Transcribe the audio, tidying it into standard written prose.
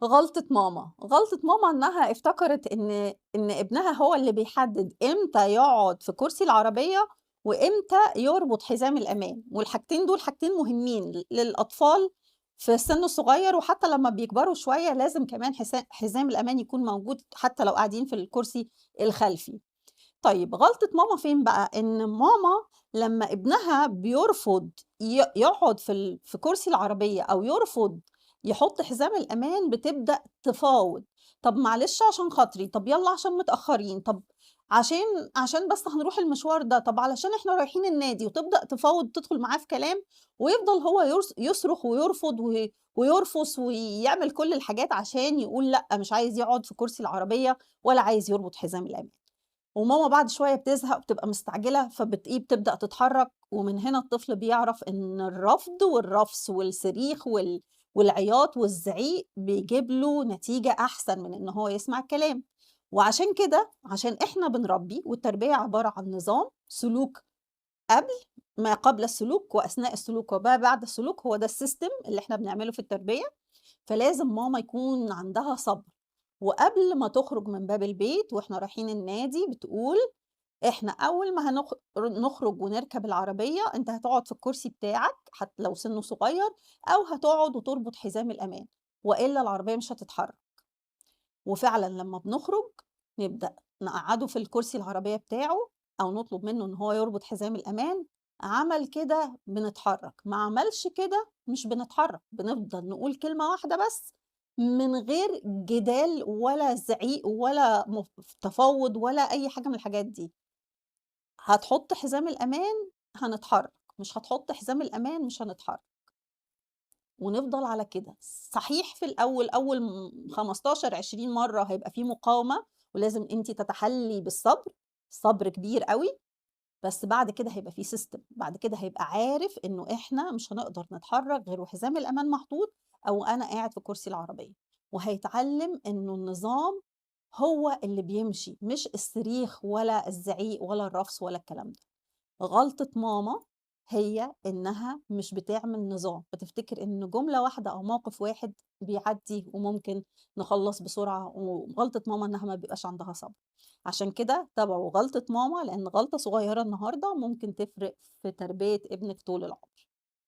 غلطة ماما إنها افتكرت إن ابنها هو اللي بيحدد إمتى يقعد في كرسي العربية، وإمتى يربط حزام الأمان، والحاجتين دول حاجتين مهمين للأطفال في السن الصغير، وحتى لمّا بيكبروا شوية لازم كمان حزام الأمان يكون موجود حتى لو قاعدين في الكرسي الخلفي. طيب غلطة ماما فين بقى؟ إن ماما لمّا ابنها بيرفض يقعد في كرسي العربية أو يرفض يحط حزام الأمان بتبدأ تفاوض، طب معلش عشان خاطري، طب يالّا عشان متأخرين، طب عشان بس هنروح المشوار ده، طب علشان إحنا رايحين النادي، وتبدأ تفاوض تدخل معاه في كلام، ويفضل هو يصرخ ويرفض ويرفص ويعمل كل الحاجات عشان يقول لأ، مش عايز يقعد في كرسي العربية ولا عايز يربط حزام الأمان. وماما بعد شوية بتزهق وبتبقى مستعجلة، بتبدأ تتحرّك، ومن هنا الطفل بيعرف إن الرفض والرفص والصريخ والعياط والزعيق بيجيب له نتيجة أحسن من إن هو يسمع الكلام. وعشان كده، عشان إحنا بنربّي والتربية عبارة عن نظام سلوك قبل ما قبل السلوك وأثناء السلوك وما بعد السلوك، هو ده الsystem اللي إحنا بنعمله في التربية. فلازم ماما يكون عندها صبر، وقبل ما تخرج من باب البيت وإحنا رايحين النادي بتقول: إحنا أول ما نخرج ونركب العربية، أنت هتقعد في الكرسي بتاعك حتى لو سنّه صغير، أو هتقعد وتربط حزام الأمان، وإلا العربية مش هتتحرك. وفعلًا لمّا بنخرج نبدأ نقعّده في الكرسي العربية بتاعه، أو نطلب منه إن هو يربط حزام الأمان، عمل كده بنتحرك، ما عملش كده مش بنتحرك، بنفضل نقول كلمة واحدة بس من غير جدال ولا زعيق ولا تفاوض ولا أي حاجة من الحاجات دي. هتحط حزام الأمان هنتحرك، مش هتحط حزام الأمان مش هنتحرك. ونفضل على كده. صحيح في الأول أول 15، 20 مرّة هيبقى في مقاومة، ولازم أنتِ تتحلّي بالصبر، صبر كبير أوي، بس بعد كده هيبقى في system، بعد كده هيبقى عارف إنه إحنا مش هنقدر نتحرّك غير وحزام الأمان محطوط أو أنا قاعد في كرسي العربية، وهيتعلّم إنه النظام هو اللي بيمشي، مش الصريخ ولا الزعيق ولا الرفص ولا الكلام ده. غلطة ماما هي إنها مش بتعمل نظام، بتفتكر إن جملة واحدة أو موقف واحد بيعدّي وممكن نخلّص بسرعة، وغلطة ماما إنها ما بيبقاش عندها صبر. عشان كده تابعوا غلطة ماما، لإن غلطة صغيرة النهارده ممكن تفرق في تربية ابنِك طول العمر.